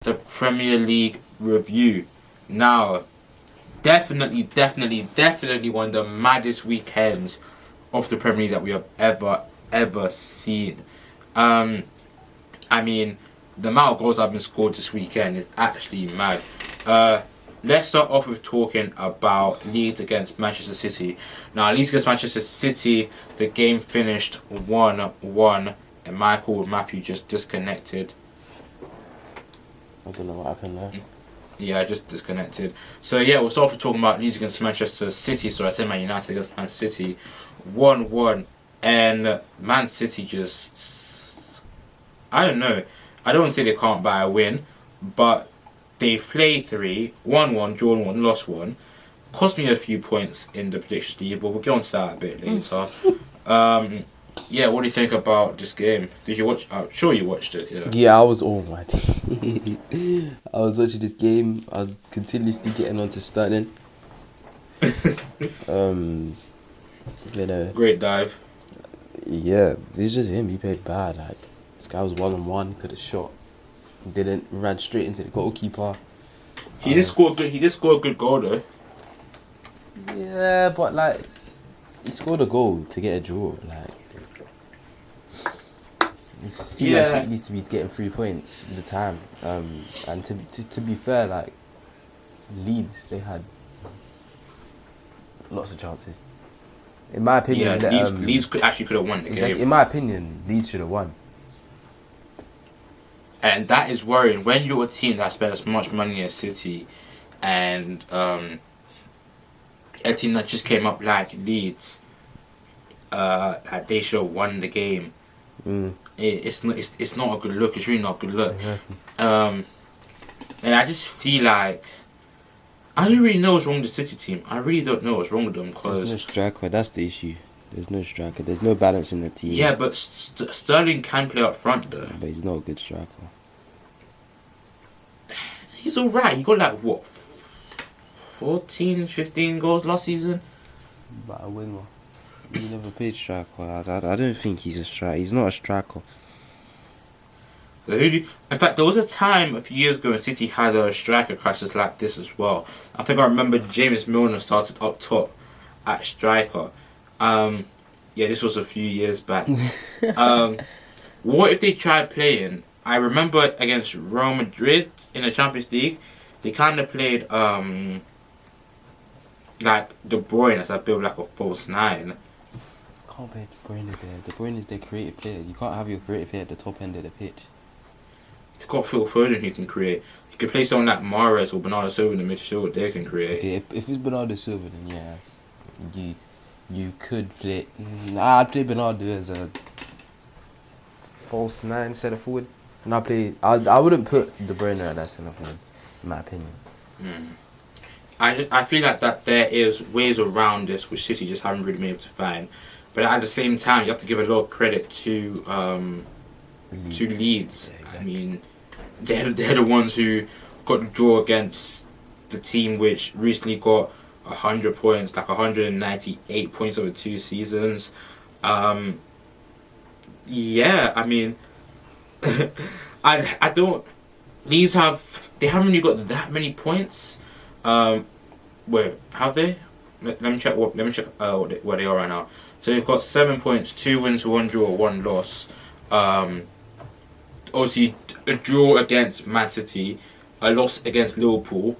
the Premier League review. Now, definitely one of the maddest weekends of the Premier League that we have ever seen. Um, I mean, the amount of goals that have been scored this weekend is actually mad. Uh, let's start off with talking about Leeds against Manchester City. Now, Leeds against Manchester City, the game finished 1-1, and Matthew just disconnected. I don't know what happened there. Yeah, just disconnected. So yeah, we'll start off with talking about Leeds against Manchester City. So I said Man United against Man City, 1-1, and Man City just, I don't know. I don't want to say they can't buy a win, but they've played 3, won 1, drawn 1, lost 1. Cost me a few points in the Predictors league, but we'll get on to that a bit later. Yeah, what do you think about this game? Did you watch? I'm sure you watched it. Yeah. Yeah, I was all my I was watching this game. I was continuously getting onto Sterling. You know, Great dive. yeah, it's just him. He played bad. Like, this guy was 1-on-1, could have shot, didn't, ran straight into the goalkeeper. He did score good. He did score a good goal though. Yeah, but like, he scored a goal to get a draw. Like, it seems like he needs to be getting 3 points all the time. And to be fair, like, Leeds, they had lots of chances. In my opinion, Leeds could have won the game. In my opinion, Leeds should have won. And that is worrying when you're a team that spent as much money as City, and a team that just came up like Leeds, they should have won the game. It's not a good look. It's really not a good look. Exactly. And I just feel like I don't really know what's wrong with the City team. I really don't know what's wrong with them because there's no striker. That's the issue. There's no striker. There's no balance in the team. Yeah, but Sterling can play up front though. But he's not a good striker. He's alright. He got like what, 14, 15 goals last season. But a winger. He never played striker. I don't think he's a striker. He's not a striker. In fact, there was a time a few years ago when City had a striker crisis like this as well. I think I remember James Milner started up top at striker. Yeah, this was a few years back. What if they tried playing? I remember against Real Madrid in the Champions League, they kind of played like De Bruyne as a bit of like a false 9. Can't play De Bruyne there. De Bruyne is their creative player. You can't have your creative player at the top end of the pitch. They've got Phil Foden who can create. You could play someone like Mahrez or Bernardo Silva in the midfield. They can create. Okay, if it's Bernardo Silva, then yeah, you could play. I'd play Bernardo as a false 9 centre forward, and I wouldn't put De Bruyne at that centre forward, in my opinion. I feel like that there is ways around this which City just haven't really been able to find. But at the same time, you have to give a lot of credit to Leeds. Yeah, exactly. I mean, they're the ones who got the draw against the team which recently got 100 points, like 198 points over 2 seasons. Yeah, I mean, I don't. Leeds they haven't really got that many points. Wait, have they? Let me check where they are right now. So they've got 7 points, 2 wins, 1 draw, 1 loss. Obviously a draw against Man City, a loss against Liverpool,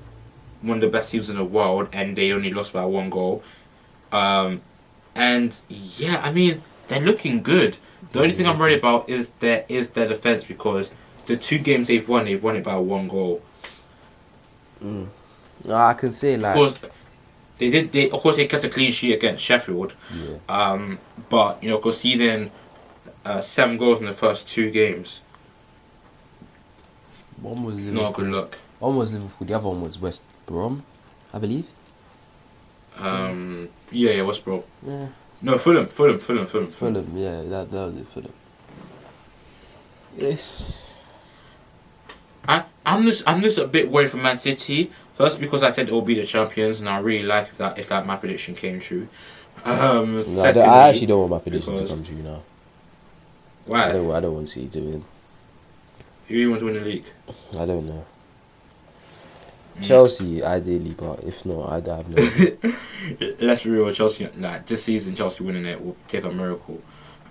one of the best teams in the world, and they only lost by 1 goal. And yeah, I mean, they're looking good. The only thing I'm worried about is their defense, because the 2 games they've won it by 1 goal. I can say like, of course they kept a clean sheet against Sheffield. Yeah. But conceding 7 goals in the first 2 games. One was Liverpool. Not a good look. One was Liverpool. The other one was West Brom, I believe. Yeah, West Brom. Yeah. No, Fulham. Fulham, yeah, that was it, Fulham. Yes. I'm just a bit worried for Man City. First, because I said they will be the champions, and I really like if that my prediction came true. Secondly, I actually don't want my prediction to come true now. Why? I don't want City to win. Who do you want to win the league? I don't know. Chelsea, ideally, but if not, I have no idea. Let's be real, Chelsea. Like this season, Chelsea winning it will take a miracle.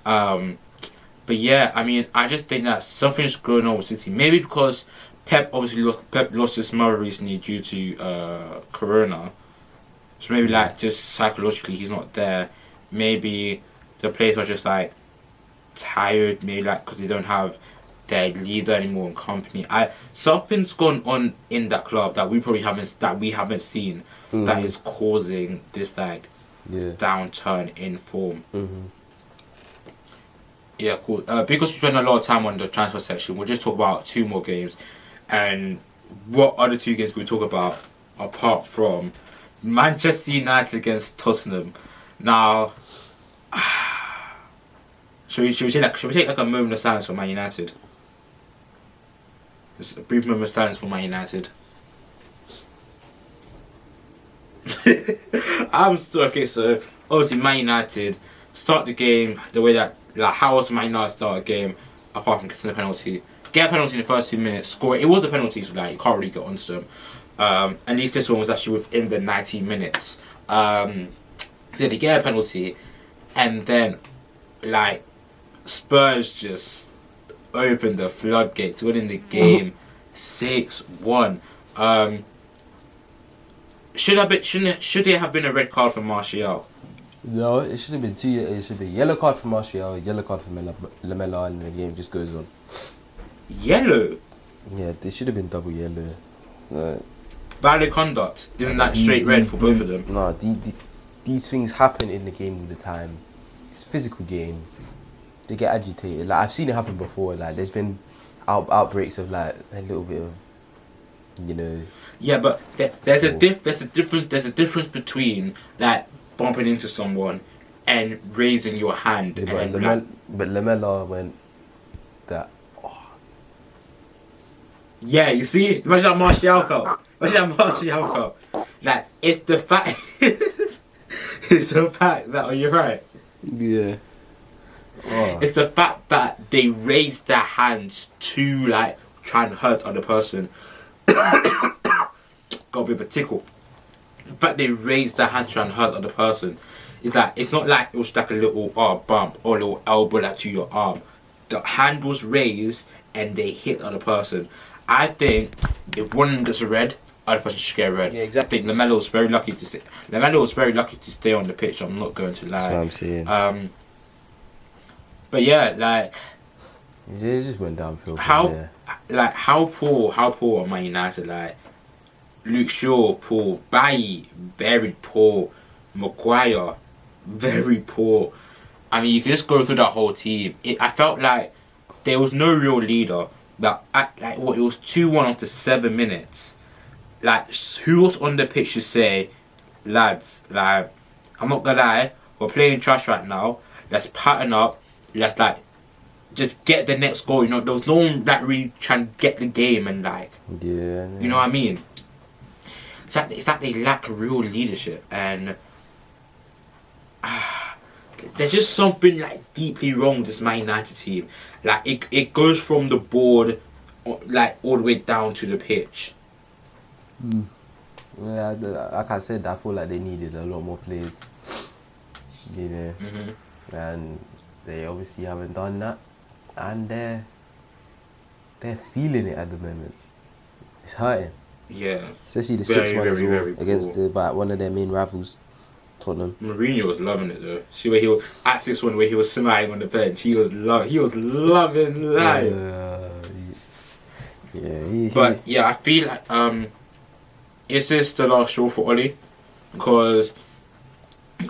Um, but yeah, I mean, I just think that something's going on with City. Maybe because Pep lost his mother recently due to Corona. So maybe like just psychologically he's not there. Maybe the players are just like tired. Maybe like because they don't have their leader anymore in company. Something's gone on in that club that we haven't seen that is causing this like downturn in form. Yeah, cool. Because we spent a lot of time on the transfer section, we'll just talk about two more games. And what other two games we talk about apart from Manchester United against Tottenham? Now, should we take like a moment of silence for Man United? Just a brief moment of silence for Man United. So obviously Man United start the game the way that like how else Man United start a game apart from getting a penalty. Get a penalty in the first 2 minutes, score it. It was a penalty, so like you can't really get onto them. At least this one was actually within the 90 minutes. So they get a penalty, and then like Spurs just opened the floodgates, winning the game 6-1. Should there have been a red card for Martial? No, it should have been two. It should be yellow card for Martial, yellow card for Lamela, and the game just goes on. Yellow? Yeah, there should have been double yellow. Valid conduct. Isn't that straight red for both of them? No, these things happen in the game all the time. It's a physical game. They get agitated. Like I've seen it happen before. Like there's been outbreaks of like a little bit of, you know. Yeah, but there's a difference between like bumping into someone and raising your hand. Yeah, but Lamela went that. Oh. Yeah, you see, imagine how Martial felt. Like it's the fact. It's the fact that. Are you right? Yeah. Oh. It's the fact that they raised their hands to like try and hurt other person. Got a bit of a tickle. The fact they raised their hands to try and hurt other person. It's not like it was like a little bump or a little elbow like to your arm. The hand was raised and they hit other person. I think if one of them gets a red, other person should get a red. Yeah, exactly. I think Lamela was very lucky to stay. Lamela was very lucky to stay on the pitch. I'm not going to lie. That's what I'm saying. But yeah, like it just went downfield. How poor are Man United? Like Luke Shaw, poor. Bailly, very poor. Maguire, very poor. I mean, you can just go through that whole team. I felt like there was no real leader. It was 2-1 after 7 minutes. Like, who was on the pitch to say, lads, like, I'm not gonna lie, we're playing trash right now. Let's pattern up. Let's like just get the next goal. You know, there was no one that really trying to get the game and like, yeah. You know what I mean? It's like they lack real leadership, and there's just something like deeply wrong with this Man United team. Like it goes from the board, like all the way down to the pitch. Yeah, like I said, I feel like they needed a lot more players. You know, and they obviously haven't done that, and they're feeling it at the moment. It's hurting. Yeah. Especially the 6-1 as well against one of their main rivals, Tottenham. Mourinho was loving it though. See where he was at 6-1, where he was smiling on the bench. He was loving life. But yeah, I feel like is this the last straw for Oli? Because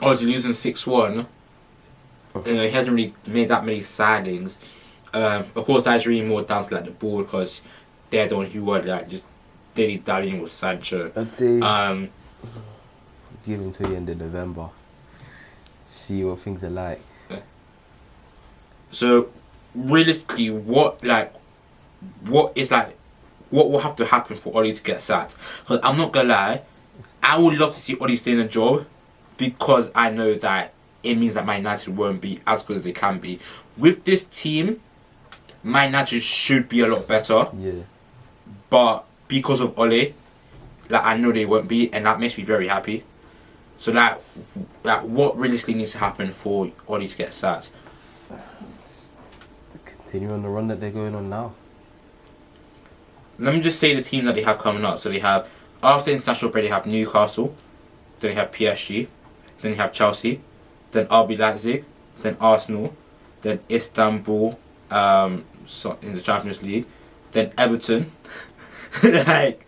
obviously losing 6-1, he hasn't really made that many signings. Of course, that's really more down to like the board because they're the one who were like just dilly-dallying with Sancho. I'd say give him to the end of November. See what things are like. So realistically, what will have to happen for Oli to get sacked? Because I'm not gonna lie, I would love to see Oli stay in the job because I know that it means that Man United won't be as good as they can be. With this team, Man United should be a lot better. Yeah. But because of Ole, like I know they won't be, and that makes me very happy. So like what realistically needs to happen for Ole to get sacked? Just continue on the run that they're going on now. Let me just say the team that they have coming up. So they have, after international break, they have Newcastle, then they have PSG, then they have Chelsea, then RB Leipzig, then Arsenal, then Istanbul, in the Champions League, then Everton. Like,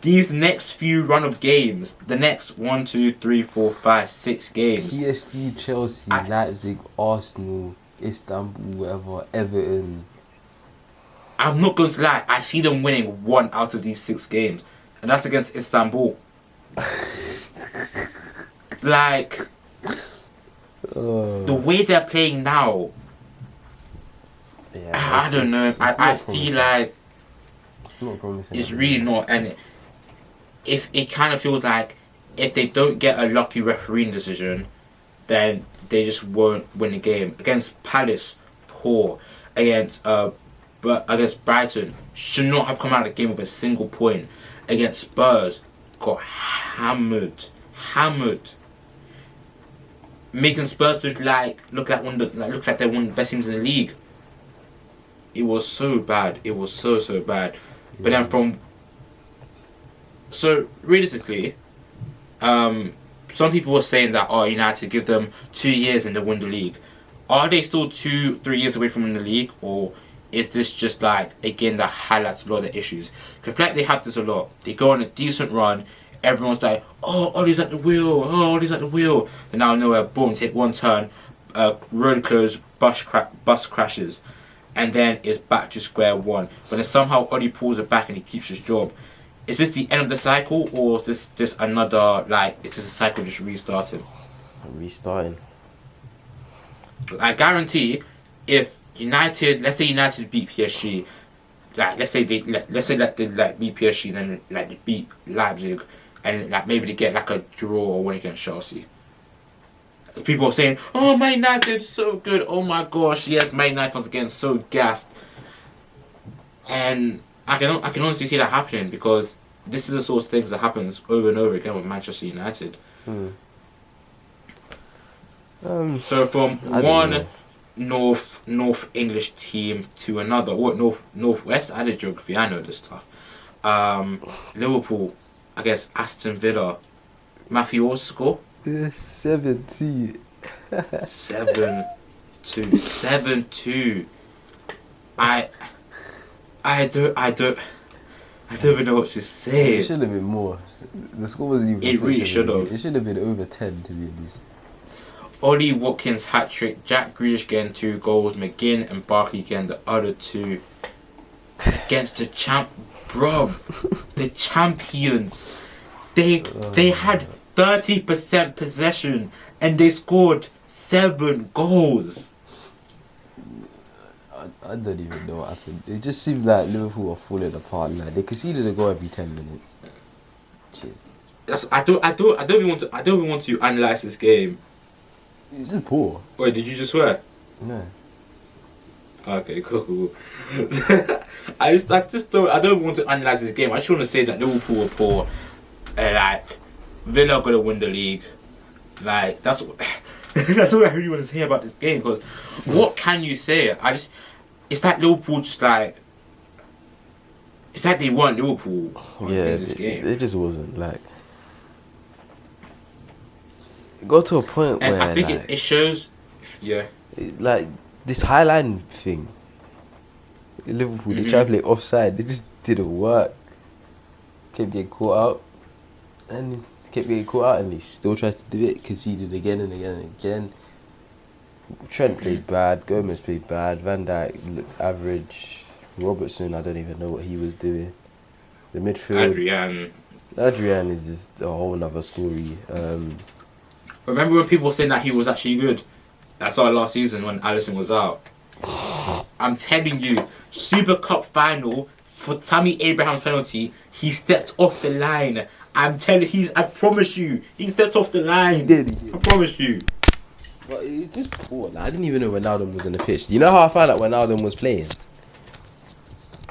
these next few run of games, the next 1, 2, 3, 4, 5, 6 games. PSG, Chelsea, Leipzig, Arsenal, Istanbul, whatever, Everton. I'm not going to lie, I see them winning 1 out of these 6 games, and that's against Istanbul. Like, the way they're playing now, I don't know. I feel like it's not promising. It's really not, and if it kind of feels like if they don't get a lucky refereeing decision, then they just won't win the game. Against Palace, poor. Against Brighton, should not have come out of the game with a single point. Against Spurs, got hammered. Making Spurs look like they're one of the best teams in the league. It was so bad. It was so bad. Yeah. But then so realistically, some people were saying that United give them 2 years and they win the league. Are they still 2-3 years away from winning the league, or is this just like, again, that highlights a lot of the issues? Because like they have this a lot. They go on a decent run. Everyone's like, Ollie's at the wheel. Ollie's at the wheel. And now nowhere, boom, take one turn, road closed, bus crashes, and then it's back to square one. But then somehow Ollie pulls it back and he keeps his job. Is this the end of the cycle, or is this just another, like, is this a cycle just restarting? Restarting. I guarantee, if United, let's say United beat PSG, like let's say they beat PSG, then like they beat Leipzig, and like maybe they get like a draw or win against Chelsea. People are saying, "Oh, Man United is so good. Oh my gosh, yes, Man United once again so gassed." And I can honestly see that happening, because this is the sort of things that happens over and over again with Manchester United. So from one North English team to another, Northwest? I did geography, I know this stuff. Liverpool against Aston Villa. Matthew, what's the score? 7-2. 7-2. I don't even know what to say. It should have been more. The score wasn't even. It really should have. It should have been over 10, to be honest. Ollie Watkins hat-trick, Jack Grealish getting 2 goals, McGinn and Barkley getting the other 2 against the the champions. They had 30% possession and they scored 7 goals. I don't even know what happened. It just seemed like Liverpool were falling apart. Like, they conceded a goal every 10 minutes. Jeez. I don't even want to analyse this game. It's just poor. Wait, did you just swear? No. Okay, cool. I don't want to analyse this game. I just want to say that Liverpool were poor. Like, Villa gonna win the league. Like, that's what I really want to say about this game. Because what can you say? It's like Liverpool just like. It's like they weren't Liverpool in this game. It just wasn't like. It got to a point and where I think like, it shows. Yeah. Like this highline thing. Liverpool, they tried to play offside. It just didn't work. Kept getting caught out, and they still tried to do it. Conceded again and again and again. Trent played bad. Gomez played bad. Van Dijk looked average. Robertson, I don't even know what he was doing. The midfield. Adrian is just a whole nother story. Remember when people were saying that he was actually good? I saw it last season when Alisson was out. I'm telling you, Super Cup final for Tammy Abraham's penalty, he stepped off the line. I promise you, he stepped off the line. He did. I promise you. But it's just poor. Like, I didn't even know Ronaldo was on the pitch. Do you know how I found out Ronaldo was playing?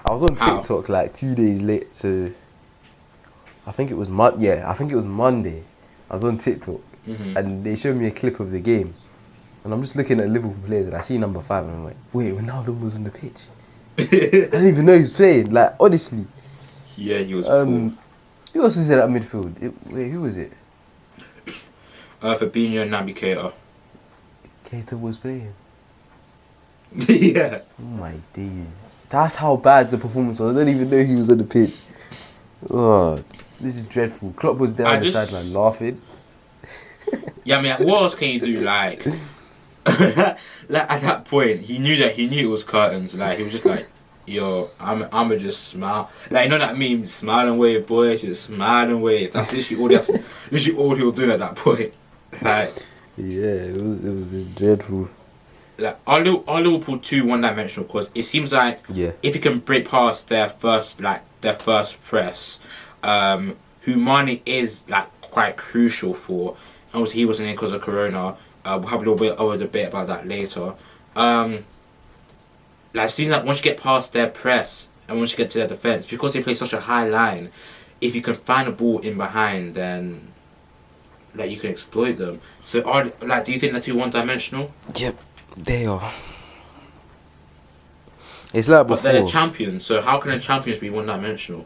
I was on How? TikTok like 2 days late to. I think it was Monday. I was on TikTok and they showed me a clip of the game, and I'm just looking at Liverpool players and I see number 5 and I'm like, wait, Ronaldo was on the pitch. I didn't even know he was playing. Like, honestly. Yeah, he was poor. Who else was in that midfield? Wait, who was it? Fabinho and Naby Keita. Keita was playing. Yeah. Oh my days. That's how bad the performance was. I don't even know he was on the pitch. Oh, this is dreadful. Klopp was there on the sideline laughing. Yeah, I mean, what else can you do? Like, like at that point, he knew it was curtains. Like, he was just like, yo, I'ma just smile. Like, you know that meme, smile and wave, boy, just smile and wave. That's literally all he was doing at that point. Like, yeah, it was just dreadful. Like, are Liverpool too one-dimensional? Because it seems like if you can break past their first press, who Mane is like quite crucial for. Obviously, he wasn't in because of Corona. We'll have a little bit of a debate about that later. Like, it seems like once you get past their press and once you get to their defense, because they play such a high line, if you can find a ball in behind, then like you can exploit them. So, do you think they're too one-dimensional? Yep. They are. It's like before. But they're the champions, so how can the champions be one-dimensional?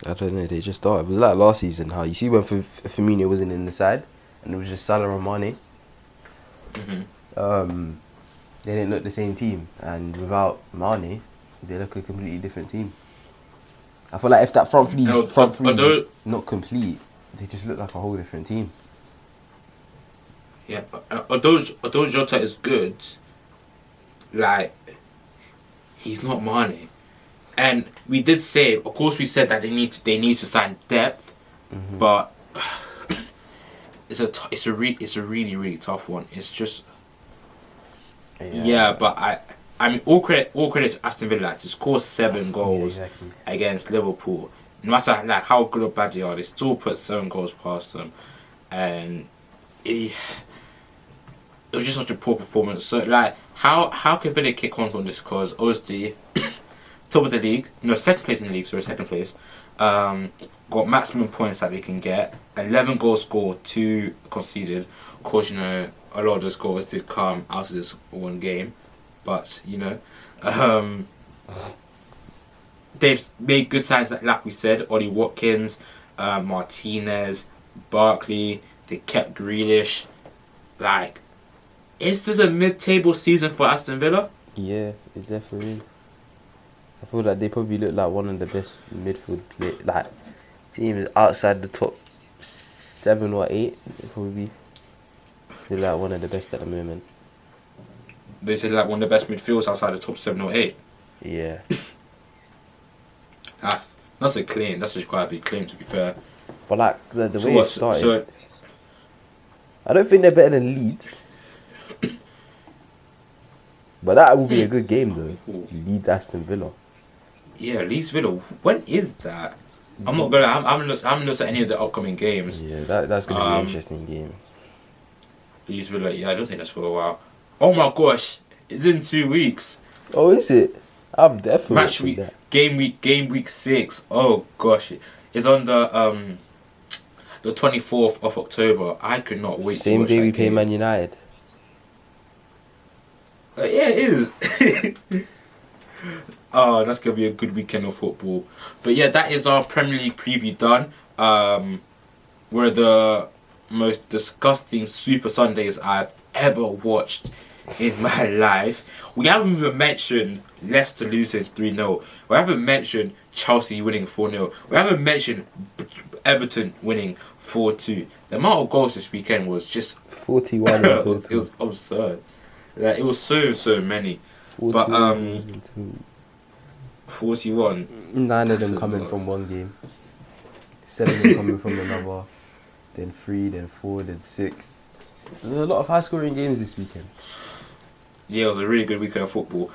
I don't know, they just thought. It was like last season, how you see when Firmino wasn't in the side and it was just Salah and Mane. They didn't look the same team, and without Mane, they look a completely different team. I feel like if that front three not complete, they just look like a whole different team. Yeah, although Jota is good, like, he's not Mane. And we did say, of course, we said that they need to sign depth, but it's a really really tough one. It's just but I mean all credit to Aston Villa, like, to score 7 goals against Liverpool. No matter like how good or bad they are, they still put 7 goals past them, and it was just such a poor performance. So like, how can Villa kick on from this? Because obviously, top of the league, no, second place in the league. Sorry, second place. Got maximum points that they can get. 11 goals scored, 2 conceded. Of course, you know a lot of those goals did come out of this one game, but you know, they've made good signs. Like we said, Ollie Watkins, Martinez, Barkley. They kept Grealish. Like, is this a mid-table season for Aston Villa? Yeah, it definitely is. I feel like they probably look like one of the best midfield teams outside the top 7 or 8. They probably look like one of the best at the moment. They said like one of the best midfielders outside the top 7 or 8. Yeah. That's a claim. That's just quite a big claim, to be fair. But like the way it started, I don't think they're better than Leeds. But that will be a good game though. Leeds Aston Villa. Yeah, Leeds Villa. When is that? I'm not gonna. I haven't looked at any of the upcoming games. Yeah, that's gonna be an interesting game. Leeds Villa. Yeah, I don't think that's for a while. Oh my gosh, it's in 2 weeks. Oh, is it? I'm definitely match week. That. Game week 6. Oh gosh, it's on the 24th of October. I could not wait. Same day we play Man United. Yeah, it is. Oh, that's gonna be a good weekend of football. But yeah, that is our Premier League preview done. One of the most disgusting Super Sundays I've ever watched in my life. We haven't even mentioned Leicester losing 3-0. We haven't mentioned Chelsea winning 4-0. We haven't mentioned Everton winning 4-2. The amount of goals this weekend was just 41 in total. It was absurd. Like, it was so many. 41. 41. 9 of them coming from one game. 7 of them coming from another. Then 3, then 4, then 6. There's a lot of high scoring games this weekend. Yeah, it was a really good weekend of football.